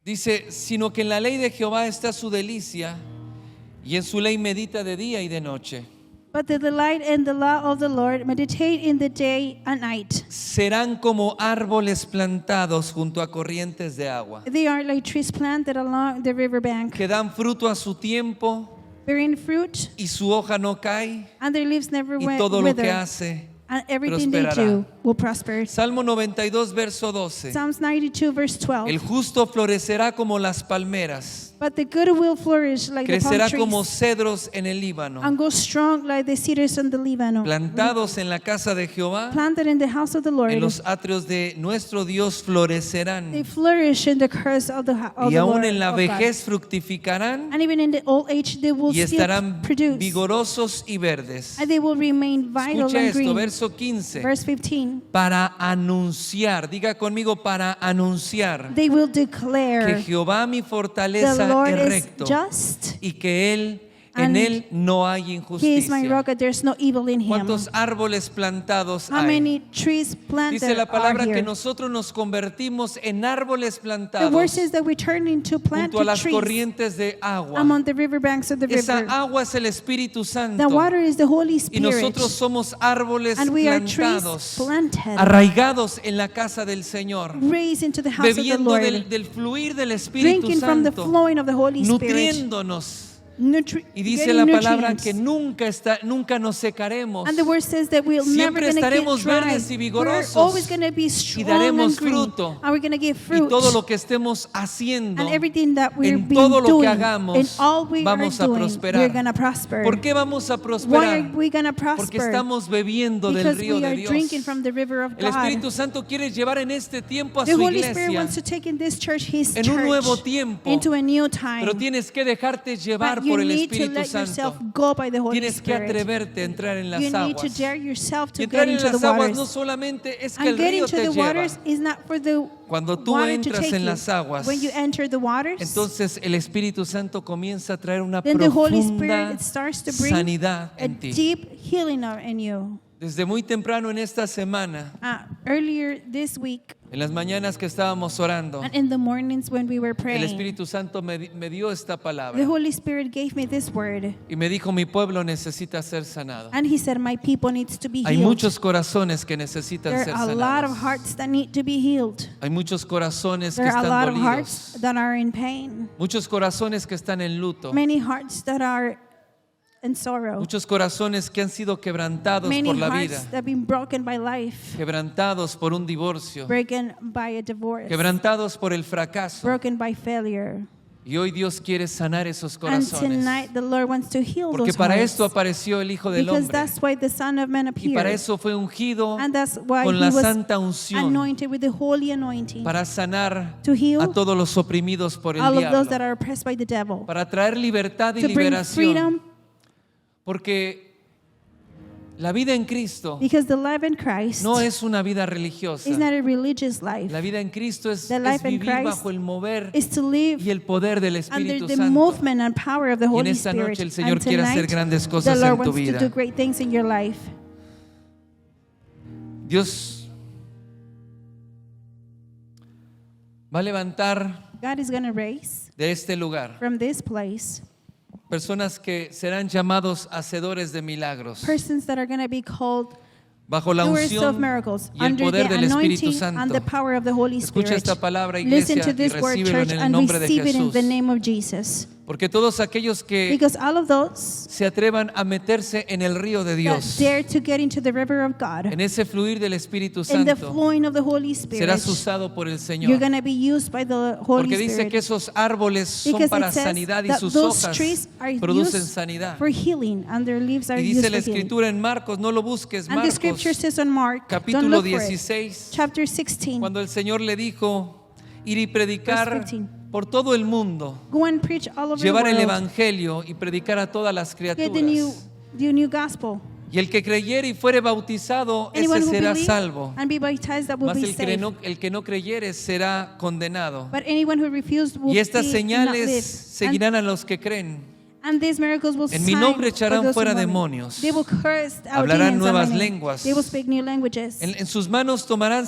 Dice, sino que en la ley de Jehová está su delicia, y en su ley medita de día y de noche. But the delight in the law of the Lord, meditate in the day and night. Serán como árboles plantados junto a corrientes de agua, They are like trees planted along the riverbank, que dan fruto a su tiempo, bearing fruit, y su hoja no cae, and their leaves never y todo lo que wither, hace and everything they prosperará. do will prosper. Salmo 92, verso 12. Psalms 92, verse 12. El justo florecerá como las palmeras, But the good will flourish like the palm crecerá como trees, cedros en el Líbano, and go strong like the cedars in the Lebanon. plantados en la casa de Jehová, Planted in the house of the Lord, en los atrios de nuestro Dios they florecerán, flourish in the curse of y the aún Lord en la of God. vejez fructificarán, And even in the old age, they will y still estarán produce, vigorosos y verdes. and they will remain vital Escucha and esto, green. verso 15. Verse 15. para anunciar, diga conmigo, para anunciar they will que declare Jehová mi the fortaleza Lord es is recto just. y que en And él no hay He is my injusticia. rock, and there's no evil in him. ¿Cuántos árboles plantados How hay? many trees Dice planted la are palabra que here? nosotros nos convertimos en árboles The plantados word says that we turn into junto a planted las trees corrientes de agua. among the riverbanks of the Esa river. agua es el Espíritu The Santo. water is the Holy Y Spirit. nosotros somos árboles And we are trees plantados, planted, arraigados en la casa del Señor, raised into the house of the bebiendo Lord, del fluir del Espíritu drinking from the Santo, flowing of the Holy Spirit, nutriéndonos. Y dice getting la palabra nutrients. que nunca nos secaremos. And the word says that we're never Siempre going to get estaremos dry. verdes y We're vigorosos. always going to be Y strong daremos and green. fruto. And we're going to give Y fruit. todo lo que estemos haciendo, And everything that we're en todo lo que doing, hagamos, in all we vamos are a doing, prosperar. we're going to prosper. ¿Por qué vamos a Why prosperar? are we going to Porque prosper? estamos bebiendo del Because río we de are Dios. drinking from the river of El Espíritu God. Santo quiere llevar en este tiempo a The su Holy Spirit iglesia wants to take in this church, His en un nuevo church, tiempo, into a new time. pero tienes que dejarte llevar But you por el need to Espíritu let Santo. yourself go by the Holy Tienes que Spirit. atreverte a entrar en las You need to aguas. dare yourself Y to entrar get en into the las aguas no waters. solamente es que And el getting río to te the lleva. waters is not for the Cuando tú water to entras take en you. las aguas, When you enter the waters, entonces el Espíritu Santo comienza a traer una then the Holy profunda Spirit starts to bring sanidad a en ti. deep healing in you. Desde muy temprano en esta semana, Earlier this week, en las mañanas que estábamos orando, and in the mornings when we were el praying, Espíritu Santo me dio esta the palabra Holy Spirit gave me this word. y me dijo, mi pueblo necesita ser sanado. And He said, my people needs to be Hay healed. muchos corazones que necesitan There ser are a lot of sanados. hearts that need to be healed. Hay muchos corazones que There are a lot están of hearts dolidos. that are in pain. Muchos corazones que están en luto. Many hearts that are in sorrow. Muchos corazones que han sido quebrantados Many por la hearts vida. that have been broken by life, Quebrantados por un divorcio. broken by a divorce, Quebrantados por el fracaso. broken by failure. Y hoy Dios quiere sanar esos And corazones. tonight the Lord wants to heal Porque those para hearts. esto apareció el Hijo del Because Hombre. that's why the Son of Man Y para appeared. eso fue ungido And that's why con He la was santa unción anointed with the holy anointing para sanar to heal a todos los oprimidos por el all of those that diablo. are oppressed by the devil, Para traer libertad y to bring freedom, liberación. Porque la vida en Cristo because the life in Christ no es una vida religiosa. is not a religious life. La vida en Cristo es The life in vivir Christ bajo el mover is to live y el poder del under Espíritu the Santo. movement and power of the Y en Holy esta Spirit. noche el Señor And quiere hacer tonight, grandes the cosas Lord en tu wants to vida. do great things in your life. Dios va a levantar God is going to raise de este lugar from this place personas que serán llamados hacedores de milagros persons that are going to be called bajo la doers of unción miracles y el under poder the del Espíritu anointing and Santo. the power of the Holy Escucha Spirit. esta palabra, Listen iglesia, to y this word, recíbelo church, en el and nombre de receive it in Jesús. the name of Jesus. Porque todos aquellos que Because all of those se atrevan a meterse en el río de that Dios, dare to get into the river of God, en ese fluir del Espíritu in the Santo, flowing of the Holy Spirit, serás usado por el you're Señor. going to be used by the Holy Porque dice Spirit. que esos árboles son Because para it says sanidad y that sus those hojas trees are producen used sanidad. for healing, and their leaves are Y used dice for la healing. Escritura en Marcos, no lo busques, And the scripture Marcos, says on Mark, don't capítulo look for it. 16, Chapter 16, cuando el Señor le dijo ir y Verse predicar 15. por todo el mundo, go and preach all over llevar the el world. evangelio y predicar a todas las Get the new, criaturas. the new gospel. Y el que creyere y fuere bautizado, Anyone ese who será believes salvo. and be baptized, that will Mas be el saved. que no creyere será condenado. But anyone who refused will Y estas be not señales live. seguirán a los que creen. And these miracles will En mi sign nombre for echarán those fuera who believe. demonios. They will curse out Hablarán demons in my nuevas name. lenguas. They will speak new languages. En sus manos tomarán,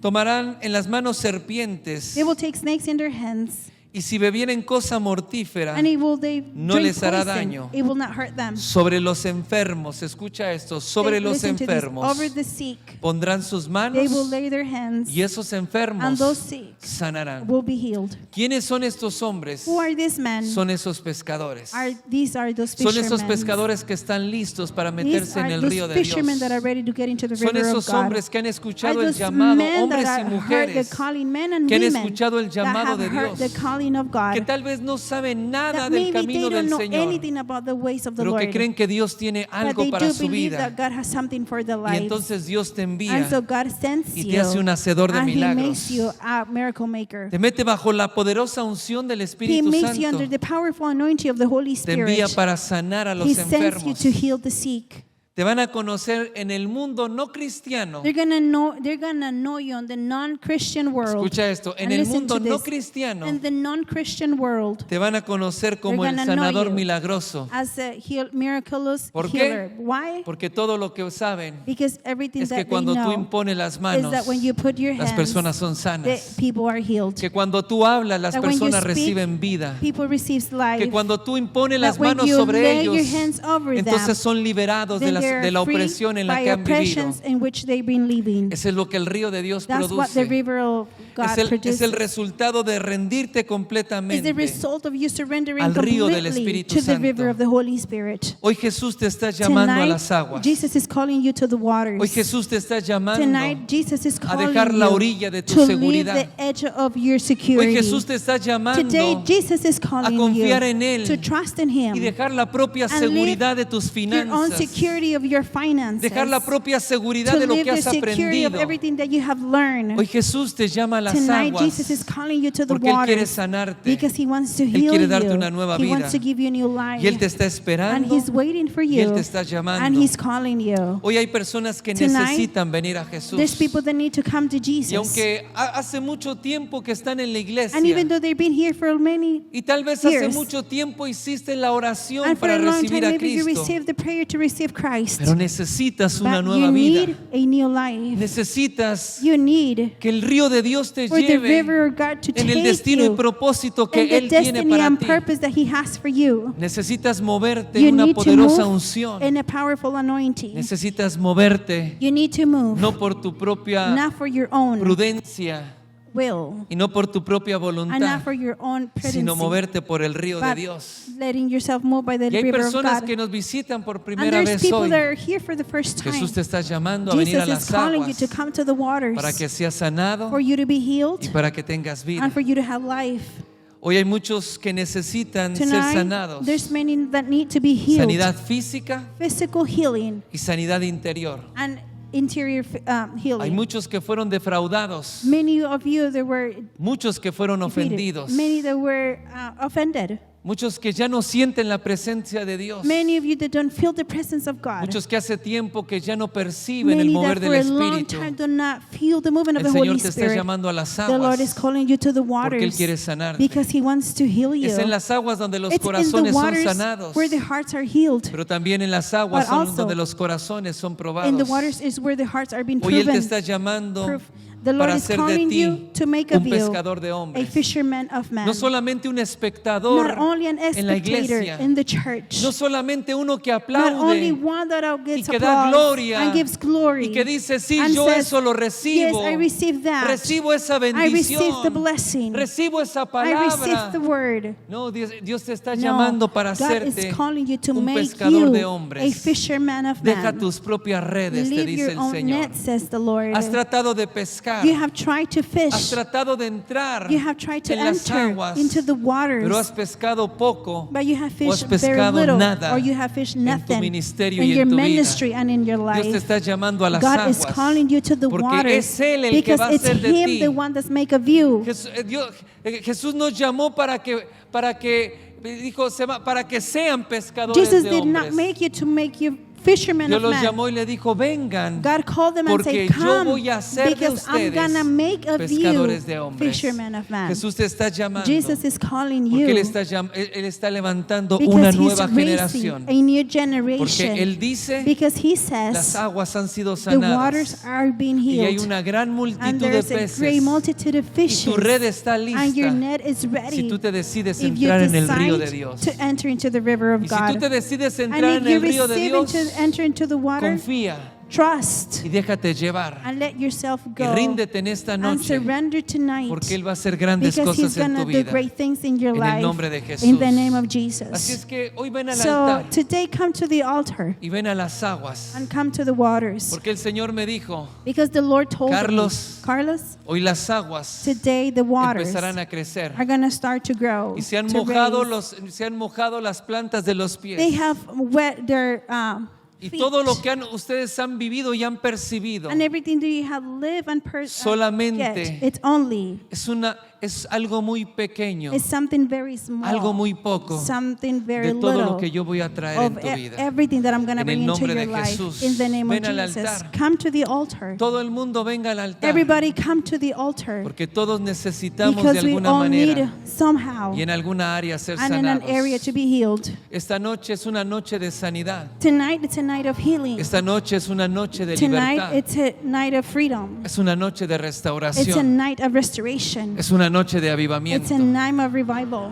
tomarán en las manos serpientes. They will take snakes in their hands. Y si bebieren cosa mortífera, And they no drink les hará poison. daño. It will not hurt them. sobre los enfermos, escucha esto, sobre los Listen to this. enfermos Over the sick, pondrán sus they manos will lay their hands, y esos and enfermos those sick sanarán. will be healed. ¿Quiénes son estos hombres? Who are these men? Son esos pescadores. These are those Son fishermen. esos pescadores que están listos para These meterse en are el those río de Dios. fishermen that are ready to get into the Son river of esos God. hombres que han Are escuchado el those llamado, men hombres that y have heard the mujeres calling, men and que han women escuchado el that llamado have de heard Dios, the calling of God, que tal vez no saben nada that del maybe camino they don't del know Señor, anything about the ways of the pero que Lord, creen que Dios tiene but algo they para do su believe vida. that God has something for their Y lives. entonces Dios te And envía so God sends y you, te hace un hacedor de and He milagros. makes you a miracle maker. Te mete bajo la poderosa unción del He Espíritu makes you Santo. under the powerful anointing of the Holy Te envía Spirit. para sanar a los He sends you enfermos. to heal the sick. Te van a conocer en el mundo no cristiano. They're gonna know you in the non-Christian world. Escucha esto, en And el listen mundo to no this. cristiano In the non-Christian world, te van a conocer como They're el gonna know sanador you milagroso. as a miraculous ¿Por qué? healer. Why? Porque todo lo que saben Because everything es que that they cuando tú know impones las is manos, that when you put your las hands, personas son the sanas. people are healed. Que cuando tú hablas, las That when you personas speak, reciben vida. people receive life. Que cuando tú impones las That when manos you sobre lay ellos, your hands over entonces them, son liberados de then la, they're de la free opresión en la by que han vivido. oppressions in which they've been living. Eso es lo que el río de Dios That's what the produce. river of God Es el produces. resultado de rendirte It's the completamente. result of you surrendering al río del completely Espíritu to the river Santo. of the Holy Spirit. Hoy Jesús te está llamando a Tonight, las aguas. Jesus is calling you to the waters. Hoy Jesús te está llamando Tonight, Jesus is a calling dejar la you orilla de tu to leave seguridad. the edge of your Hoy security. Jesús te está llamando Today, Jesus is calling confiar you en Él to trust in Him y dejar la propia and seguridad de tus your own finanzas. security of your finances. Dejar la propia seguridad to de lo live que the has security of aprendido. everything that you have learned. Hoy Jesús te llama a las Tonight, aguas Jesus is calling you to the porque Él quiere waters sanarte. because He wants to Él heal quiere darte you. una nueva He vida. wants to give you a new life. Y Él te está And esperando. He's waiting for Y you. Él te está llamando. And He's calling you. Hoy hay personas que Tonight, necesitan venir a Jesús. There's people that need to come to Jesus. Y aunque hace mucho tiempo que están en la iglesia, And even though they've been here for many y tal vez hace years, mucho tiempo hiciste la oración and for para a long time, recibir a maybe you Cristo, received the prayer to receive Christ. pero necesitas una But nueva you vida. need a new life. Necesitas You need que el río de Dios te for the lleve river of God to en el take destino y you propósito que in the Él tiene destiny para and ti. purpose that He has for you. Necesitas moverte You en una need to poderosa move unción. in a powerful anointing. Necesitas moverte You need to move, no por tu propia not for your own prudencia will y no por tu propia and voluntad, not for your own prudency, sino moverte por el río de but Dios. letting yourself move by the Y hay river of personas God. que nos visitan por And primera there's vez people hoy. that are here for the first time. Jesús te está llamando a venir a Jesus is las calling you aguas to come to the waters para que seas sanado for you to be healed y para que tengas vida. and for you to have life. Hoy hay muchos que necesitan ser Tonight, sanados. there's many that need to be healed. Sanidad física Physical healing y sanidad interior. and interior Hay healing. muchos que fueron defraudados, Many of you that were muchos que fueron defeated, ofendidos, many that were offended, muchos que ya no sienten la presencia de Dios, many of you that don't feel the presence of God, muchos que hace tiempo que ya no perciben el many mover that del for a long Espíritu. time do not feel the movement of El the Señor Holy te está Spirit. llamando a las The Lord is aguas calling you to the porque Él waters quiere sanarte. because He wants to heal you. Es en las aguas donde los It's in the corazones son waters sanados, where the hearts are healed. pero también en las aguas But son also, donde los corazones son In the probados. waters is where the hearts are being Hoy Él te proven. está llamando The Lord para is hacer de calling you ti to make of un you pescador de a hombres. fisherman of men. No solamente un espectador Not only an en la spectator iglesia, in the church. no solamente uno que Not only aplaude one that y gets que da applause gloria and gives glory y que dice, sí, and yo says, eso lo yes, recibo, I receive that. recibo esa I receive the bendición, blessing. recibo esa I receive palabra. the word. No, Dios te está No, llamando para God hacerte is calling you to un make pescador de you a hombres. fisherman of Deja men. tus propias redes, te Leave dice your el own Señor. net, says the Lord. Has tratado de pescar, You have tried to has fish. tratado de entrar You have tried to en las enter aguas, into the waters. pero has pescado poco But you have o has fished very pescado little, nada or you have fished en tu nothing ministerio in y your en tu ministry vida. and in your Dios te life. está llamando a las God is aguas calling you to the porque waters es Él el que because va a it's hacer de Him ti. the one that's make of you. Jesús nos llamó para que dijo, para que sean pescadores Jesus de did not hombres. make you to make you fishermen Dios of los men. llamó y le dijo, vengan, God called them and porque said, yo come, voy a hacer de because I'm ustedes gonna make of you pescadores de hombres. fishermen of men. Jesús te está llamando Jesus is calling porque you Él está levantando because una He's nueva raising generación. a new Porque generation. Él dice, Because He las says aguas han sido the waters sanadas are being y hay healed. una gran And multitud de there's a peces great multitude of y fishes. tu red está And your lista net is si ready. tú te decides If you entrar en el río de decide Dios. to enter into the river of Y si tú God. te decides And entrar if en you el río de receive Dios, to enter into the water, confía trust y déjate llevar and let yourself y go ríndete en esta and noche surrender tonight porque Él va a hacer grandes because He's cosas en gonna tu do vida. great things in your En el life nombre de in the Jesús. name of Así Jesus. es que hoy ven al So altar today come to the altar y ven a las aguas and come to the waters porque el Señor me dijo, because the Lord told Carlos, me, Carlos, hoy las aguas today the waters empezarán a crecer are going to start to grow, y se han to mojado raise. las plantas de los They pies have wet their Y feet. todo lo que ustedes han vivido y han percibido And everything that you have lived and solamente it's only, es algo muy pequeño, it's something very small, algo muy poco something very de todo little lo que yo voy a traer en of tu vida. everything that I'm going to En el bring into nombre your de life. Jesús, In the name of ven al Jesus, altar. come to the altar. Todo el mundo venga al altar, Everybody come to the altar, porque todos necesitamos de because we alguna all need manera somehow y en alguna área ser and in an area sanados. to be healed. Esta noche es una noche de sanidad. Tonight it's a night of healing. Esta noche es una noche de Tonight libertad. it's a night of freedom. Es una noche de It's a restauración. night of restoration. Es una noche de It's avivamiento. a night of revival.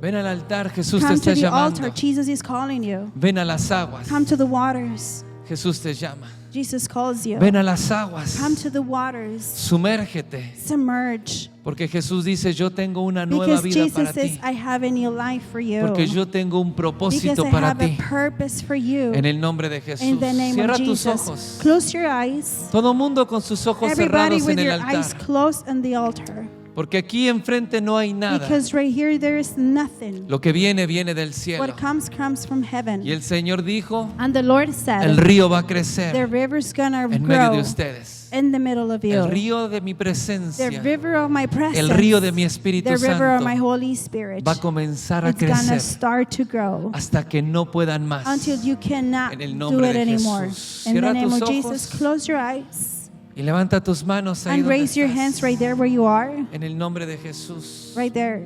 Ven al altar, Jesús te Come está to the llamando. altar. Jesus is calling you. Ven a las aguas. Come to the waters. Jesús te llama. Jesus calls you. Ven a las aguas. Come to the waters. Sumérgete. Submerge. Porque Jesús dice, yo tengo una nueva Because vida Jesus para says, ti. I have a new life for you. Porque yo tengo un Because propósito I para have ti. a purpose for you. En el nombre de Jesús. In the name Cierra of tus Jesus. ojos. Close your eyes. Todo mundo con sus ojos Everybody cerrados with en el your eyes altar. closed on the altar. Porque aquí enfrente no hay nada. Because right here there is nothing. Lo que viene, viene del cielo. What comes from heaven. Y el Señor dijo, And the Lord el said, río va a the crecer river's gonna en medio de grow ustedes. in the middle of you. El río de mi presencia, The river of my presence. el río de mi Espíritu The river of Santo my Holy Spirit. va a comenzar a It's gonna crecer start to grow hasta que no puedan más. until you cannot En el do nombre it de anymore. Jesús. In the Cierra name tus of Jesus, ojos. close your eyes Y levanta tus manos ahí and donde raise your estás. hands right there where you are. En el nombre de Jesús. Right there.